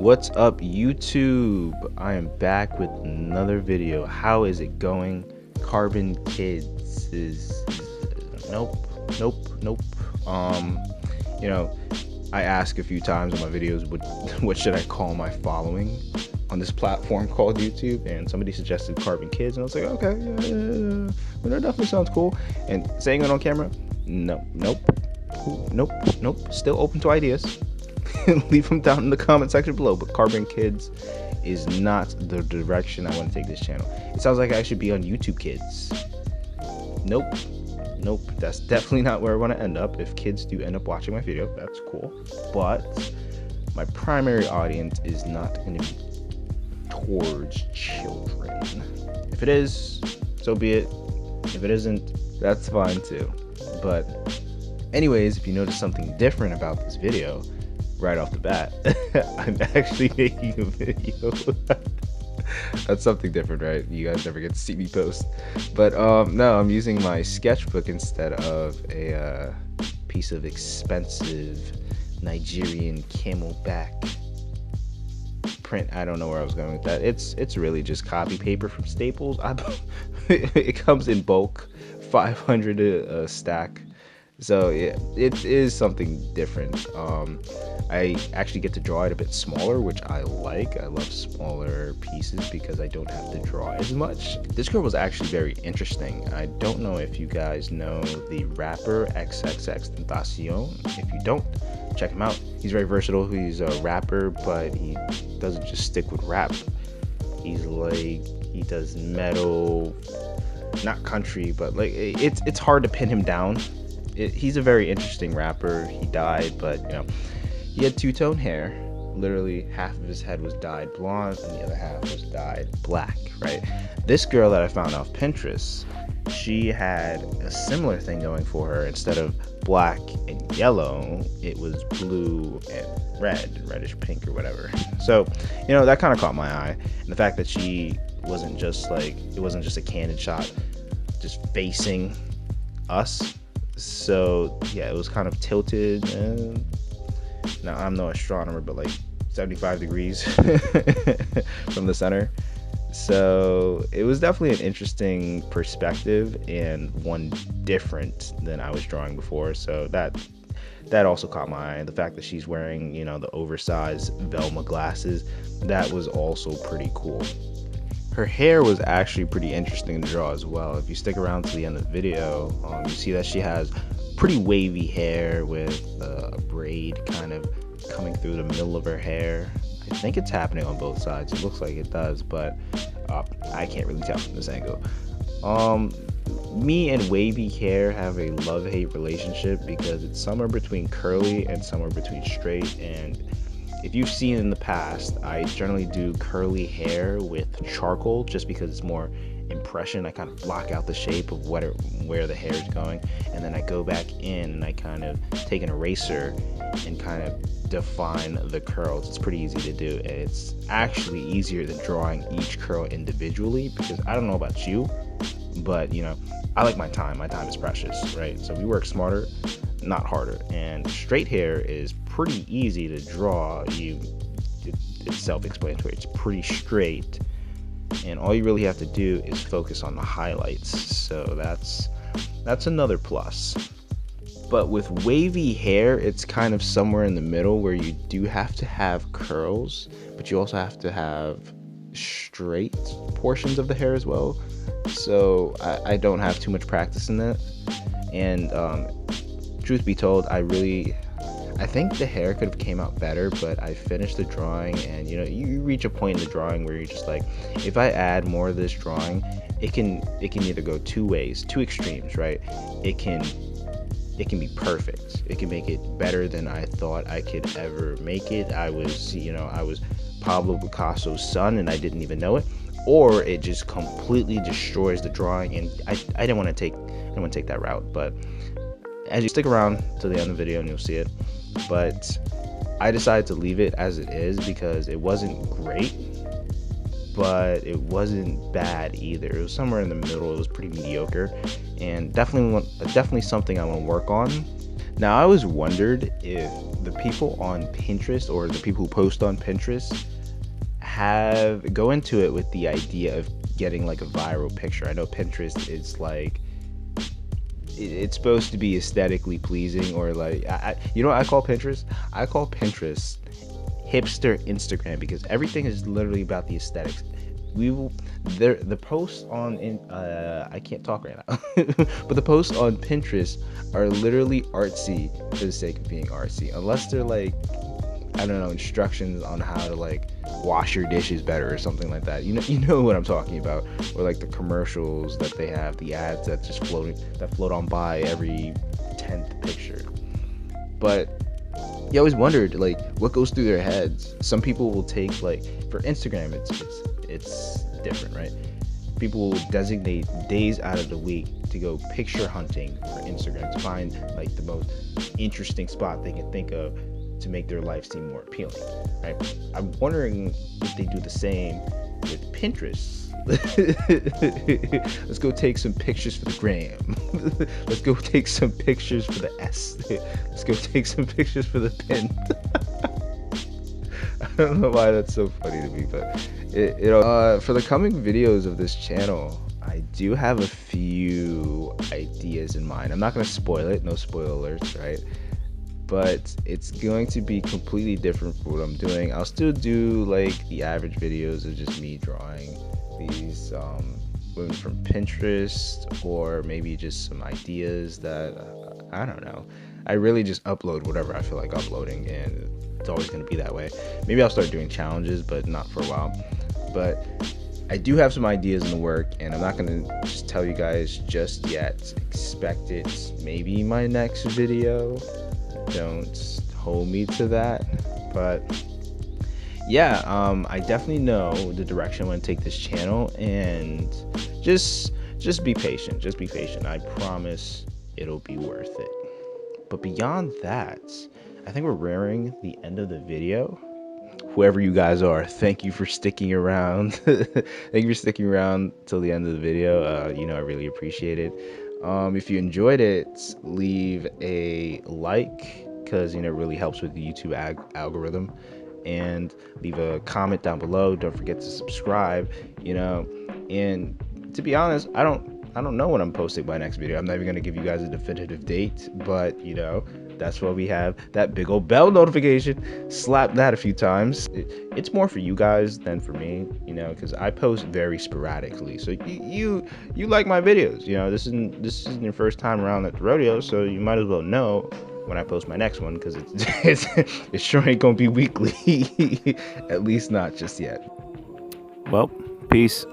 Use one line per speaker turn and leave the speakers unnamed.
What's up, YouTube? I am back with another video. How is it going? Carbon Kids is nope. You know, I ask a few times in my videos what should I call my following on this platform called YouTube, and somebody suggested Carbon Kids, and I was like, okay, yeah, that definitely sounds cool. And saying it on camera, nope. Still open to ideas. Leave them down in the comment section below, but Carbon Kids is not the direction I want to take this channel. It sounds like I should be on YouTube Kids. Nope, that's definitely not where I want to end up. If kids do end up watching my video, that's cool, but my primary audience is not going to be towards children. If it is, so be it. If it isn't, that's fine too. But anyways, if you notice something different about this video right off the bat, I'm actually making a video. That's something different, right? You guys never get to see me post. But no, I'm using my sketchbook instead of a piece of expensive Nigerian camelback print. I don't know where I was going with that. It's really just copy paper from Staples. It comes in bulk, 500 a stack. So yeah, it is something different. I actually get to draw it a bit smaller, which I like. I love smaller pieces because I don't have to draw as much. This girl was actually very interesting. I don't know if you guys know the rapper XXXTentacion. If you don't, check him out. He's very versatile. He's a rapper, but he doesn't just stick with rap. He's like, he does metal, not country, but like it's hard to pin him down. He's a very interesting rapper. He died, but you know, he had two-tone hair. Literally half of his head was dyed blonde and the other half was dyed black, right? This girl that I found off Pinterest, she had a similar thing going for her. Instead of black and yellow, it was blue and reddish pink or whatever. So, you know, that kind of caught my eye. And the fact that she wasn't just like, it wasn't just a candid shot just facing us. So yeah, it was kind of tilted, and now I'm no astronomer, but like 75 degrees from the center. So it was definitely an interesting perspective and one different than I was drawing before. So that also caught my eye. The fact that she's wearing, you know, the oversized Velma glasses, that was also pretty cool. Her hair was actually pretty interesting to draw as well. If you stick around to the end of the video, you see that she has pretty wavy hair with a braid kind of coming through the middle of her hair. I think it's happening on both sides. It looks like it does, but I can't really tell from this angle. Me and wavy hair have a love-hate relationship because it's somewhere between curly and somewhere between straight. And if you've seen in the past, I generally do curly hair with charcoal just because it's more impression. I kind of block out the shape of where the hair is going, and then I go back in and I kind of take an eraser and kind of define the curls. It's pretty easy to do, and it's actually easier than drawing each curl individually because I don't know about you, but you know, I like my time. My time is precious, right? So we work smarter, not harder. And straight hair is pretty easy to draw. It's self-explanatory. It's pretty straight, and all you really have to do is focus on the highlights. So that's another plus. But with wavy hair, it's kind of somewhere in the middle where you do have to have curls, but you also have to have straight portions of the hair as well. So I don't have too much practice in that. And truth be told, I think the hair could have came out better, but I finished the drawing, and you know, you reach a point in the drawing where you're just like, if I add more of this drawing, it can either go two ways, two extremes, right? It can be perfect. It can make it better than I thought I could ever make it. I was Pablo Picasso's son and I didn't even know it. Or it just completely destroys the drawing, and I didn't want to take that route. But as you stick around to the end of the video and you'll see it. But I decided to leave it as it is because it wasn't great, but it wasn't bad either. It was somewhere in the middle. It was pretty mediocre, and definitely something I want to work on. Now, I always wondered if the people on Pinterest, or the people who post on Pinterest, go into it with the idea of getting like a viral picture. I know Pinterest is like, it's supposed to be aesthetically pleasing, or like, you know what I call Pinterest? I call Pinterest hipster Instagram, because everything is literally about the aesthetics. The posts on I can't talk right now, but the posts on Pinterest are literally artsy for the sake of being artsy, unless they're like, I don't know, instructions on how to like wash your dishes better or something like that. You know what I'm talking about, or like the commercials that they have, the ads that just float on by every 10th picture. But you always wondered like what goes through their heads. Some people will take, like, for Instagram, it's different, right? People will designate days out of the week to go picture hunting for Instagram, to find like the most interesting spot they can think of to make their life seem more appealing, right? I'm wondering if they do the same with Pinterest. Let's go take some pictures for the gram. Let's go take some pictures for the S. Let's go take some pictures for the pin. I don't know why that's so funny to me, but for the coming videos of this channel, I do have a few ideas in mind. I'm not going to spoil it, no spoiler alerts, right? But it's going to be completely different from what I'm doing. I'll still do like the average videos of just me drawing these women from Pinterest, or maybe just some ideas that I don't know. I really just upload whatever I feel like uploading, and it's always going to be that way. Maybe I'll start doing challenges, but not for a while. But I do have some ideas in the work, and I'm not going to just tell you guys just yet. Expect it maybe my next video. Don't hold me to that, but yeah, I definitely know the direction I want to take this channel, and just be patient. Just be patient. I promise it'll be worth it. But beyond that, I think we're rearing the end of the video. Whoever you guys are, thank you for sticking around. Thank you for sticking around till the end of the video. I really appreciate it. If you enjoyed it, leave a like, because it really helps with the YouTube algorithm, and leave a comment down below. Don't forget to subscribe. And to be honest, I don't know when I'm posting my next video. I'm not even gonna give you guys a definitive date, but that's why we have that big old bell notification. Slap that a few times. It's more for you guys than for me, because I post very sporadically. So you like my videos. This isn't your first time around at the rodeo, so you might as well know when I post my next one, because it sure ain't gonna be weekly. At least not just yet. Well, peace.